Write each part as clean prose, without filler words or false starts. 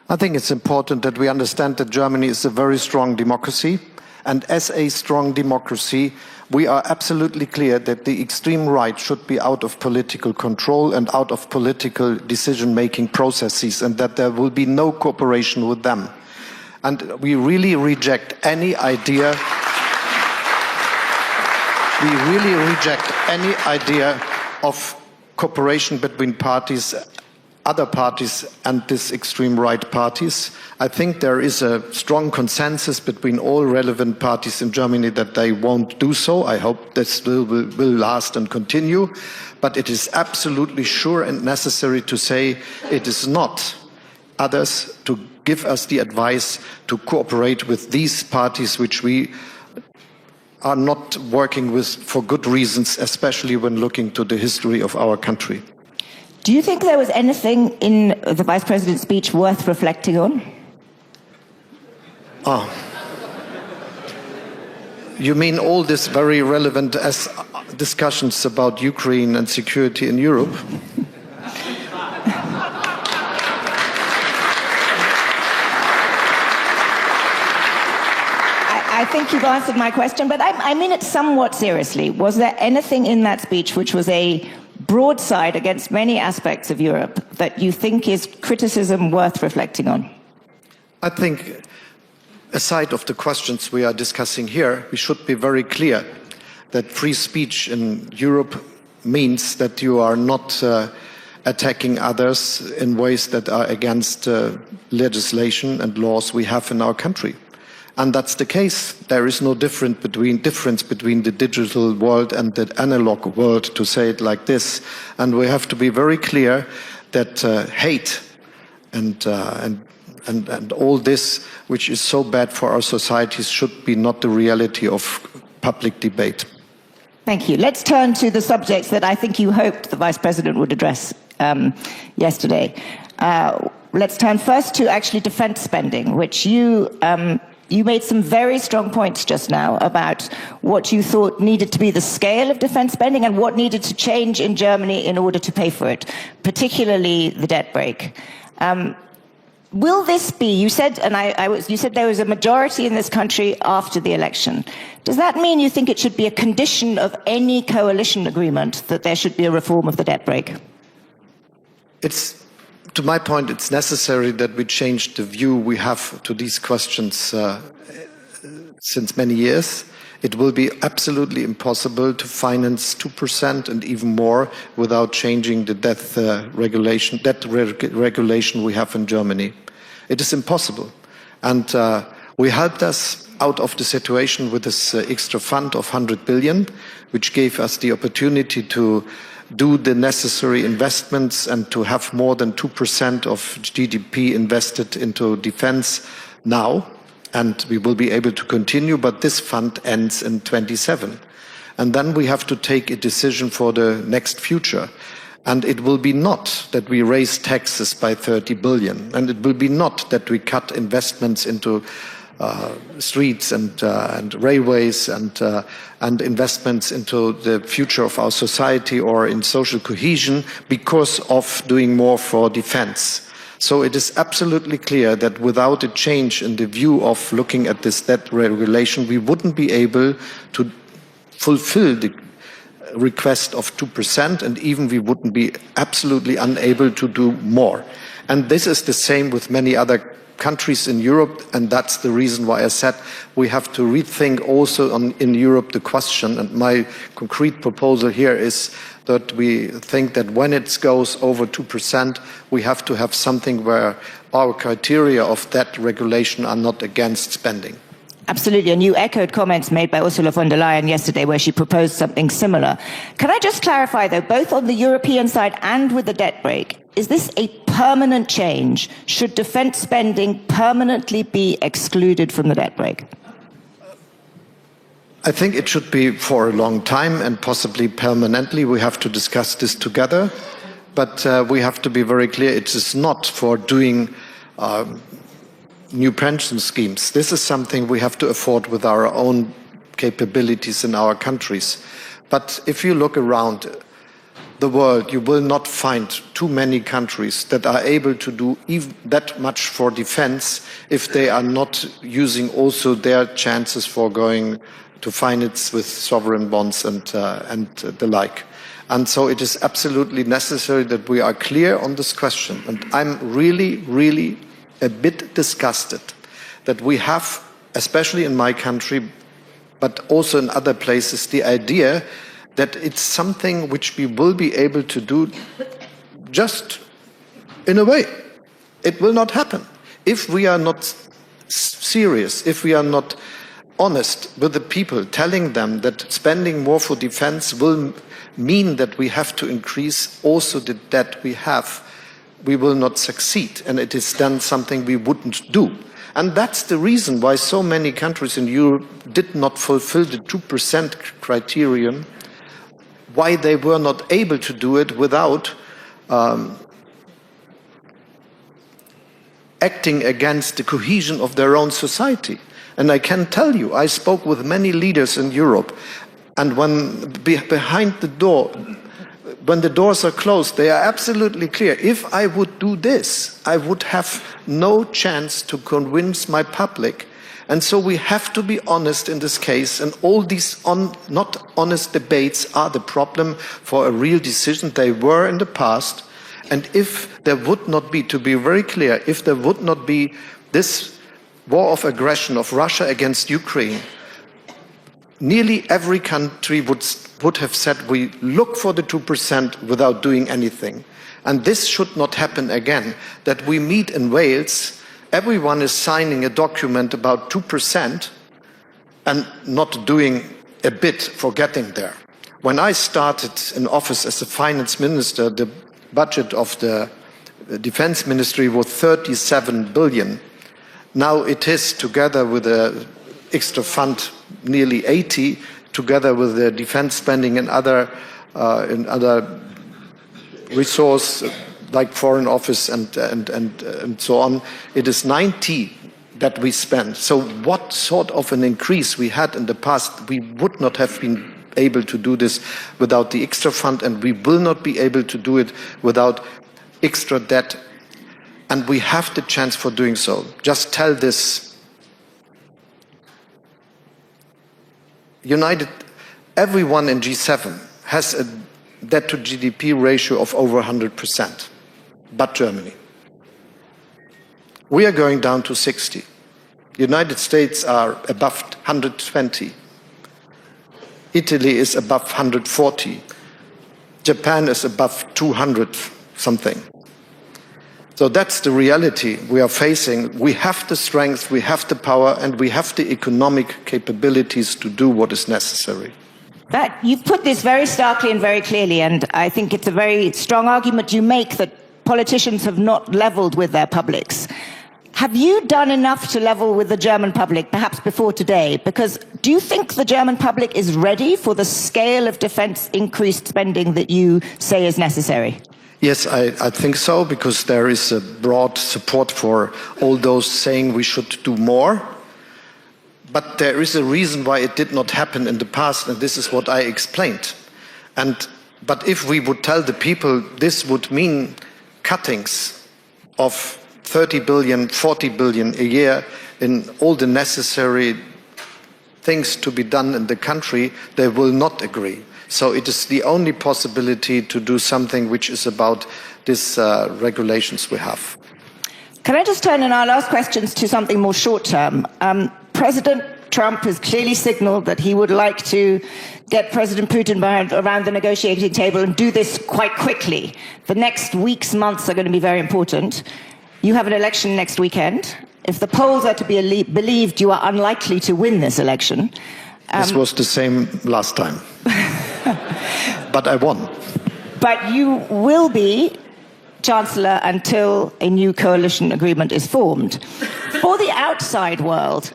I think it's important that we understand that Germany is a very strong democracy, and as a strong democracy, we are absolutely clear that the extreme right should be out of political control and out of political decision-making processes, and that there will be no cooperation with them. And we really reject any idea of cooperation between parties, other parties, and these extreme right parties. I think there is a strong consensus between all relevant parties in Germany that they won't do so. I hope this will last and continue. But it is absolutely sure and necessary to say it is not others to give us the advice to cooperate with these parties which we are not working with for good reasons, especially when looking to the history of our country. Do you think there was anything in the Vice President's speech worth reflecting on? You mean all this very relevant discussions about Ukraine and security in Europe? I think you've answered my question, but I mean it somewhat seriously. Was there anything in that speech which was a broadside against many aspects of Europe that you think is criticism worth reflecting on? I think, aside of the questions we are discussing here, we should be very clear that free speech in Europe means that you are not attacking others in ways that are against legislation and laws we have in our country. And that's the case. There is no difference between the digital world and the analog world, to say it like this. And we have to be very clear that hate and all this, which is so bad for our societies, should be not the reality of public debate. Thank you. Let's turn to the subjects that I think you hoped the Vice President would address yesterday. Let's turn first to actually defense spending, which you made some very strong points just now about what you thought needed to be the scale of defense spending and what needed to change in Germany in order to pay for it, particularly the debt brake. Will this be, you said, you said there was a majority in this country after the election. Does that mean you think it should be a condition of any coalition agreement that there should be a reform of the debt brake? To my point, it's necessary that we change the view we have to these questions since many years. It will be absolutely impossible to finance 2% and even more without changing the debt regulation we have in Germany. It is impossible. And we helped us out of the situation with this extra fund of 100 billion, which gave us the opportunity to do the necessary investments and to have more than 2% of GDP invested into defense now. And we will be able to continue, but this fund ends in 27. And then we have to take a decision for the next future. And it will be not that we raise taxes by 30 billion. And it will be not that we cut investments into streets and railways and investments into the future of our society or in social cohesion because of doing more for defense. So it is absolutely clear that without a change in the view of looking at this debt regulation, we wouldn't be able to fulfill the request of 2%, and even we wouldn't be absolutely unable to do more. And this is the same with many other countries in Europe, and that's the reason why I said we have to rethink also in Europe the question. And my concrete proposal here is that we think that when it goes over 2%, we have to have something where our criteria of that regulation are not against spending. Absolutely, and you echoed comments made by Ursula von der Leyen yesterday where she proposed something similar. Can I just clarify, though, both on the European side and with the debt brake, is this a permanent change? Should defense spending permanently be excluded from the debt brake? I think it should be for a long time and possibly permanently. We have to discuss this together, but we have to be very clear it is not for doing new pension schemes. This is something we have to afford with our own capabilities in our countries. But if you look around, the world, you will not find too many countries that are able to do even that much for defense if they are not using also their chances for going to finance with sovereign bonds and the like. And so it is absolutely necessary that we are clear on this question. And I'm really, really a bit disgusted that we have, especially in my country, but also in other places, the idea that it's something which we will be able to do just in a way. It will not happen. If we are not serious, if we are not honest with the people, telling them that spending more for defense will mean that we have to increase also the debt we have, we will not succeed. And it is then something we wouldn't do. And that's the reason why so many countries in Europe did not fulfill the 2% criterion, why they were not able to do it without acting against the cohesion of their own society. And I can tell you, I spoke with many leaders in Europe, and when behind the door, when the doors are closed, they are absolutely clear. If I would do this, I would have no chance to convince my public. And so we have to be honest in this case, and all these not honest debates are the problem for a real decision. They were in the past, and if there would not be, to be very clear, if there would not be this war of aggression of Russia against Ukraine, nearly every country would have said we look for the 2% without doing anything. And this should not happen again, that we meet in Wales, everyone is signing a document about 2% and not doing a bit for getting there. When I started in office as a finance minister, the budget of the defense ministry was 37 billion. Now it is, together with the extra fund, nearly 80, together with the defense spending and other resource like foreign office and so on, it is 90 that we spend. So what sort of an increase we had in the past, we would not have been able to do this without the extra fund, and we will not be able to do it without extra debt. And we have the chance for doing so. Just tell this. Everyone in G7 has a debt to GDP ratio of over 100%, but Germany. We are going down to 60. The United States are above 120. Italy is above 140. Japan is above 200 something. So that's the reality we are facing. We have the strength, we have the power, and we have the economic capabilities to do what is necessary. That, you've put this very starkly and very clearly, and I think it's a very strong argument you make that politicians have not leveled with their publics. Have you done enough to level with the German public, perhaps before today? Because do you think the German public is ready for the scale of defense increased spending that you say is necessary? Yes, I think so, because there is a broad support for all those saying we should do more. But there is a reason why it did not happen in the past, and this is what I explained. But if we would tell the people this would mean cuttings of 30 billion, 40 billion a year in all the necessary things to be done in the country, they will not agree. So it is the only possibility to do something which is about these regulations we have. Can I just turn in our last questions to something more short-term? President Trump has clearly signaled that he would like to get President Putin around the negotiating table and do this quite quickly. The next weeks, months are going to be very important. You have an election next weekend. If the polls are to be believed, you are unlikely to win this election. This was the same last time. But I won. But you will be Chancellor until a new coalition agreement is formed. For the outside world,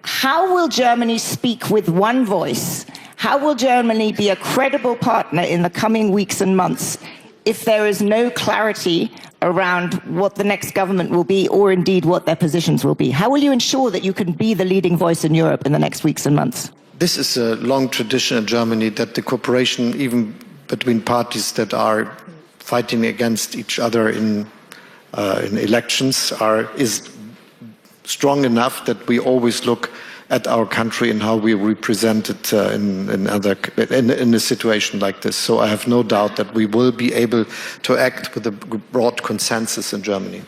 how will Germany speak with one voice? How will Germany be a credible partner in the coming weeks and months if there is no clarity around what the next government will be, or indeed what their positions will be? How will you ensure that you can be the leading voice in Europe in the next weeks and months? This is a long tradition in Germany that the cooperation, even between parties that are fighting against each other in elections is strong enough that we always look at our country and how we represent it in a situation like this. So I have no doubt that we will be able to act with a broad consensus in Germany.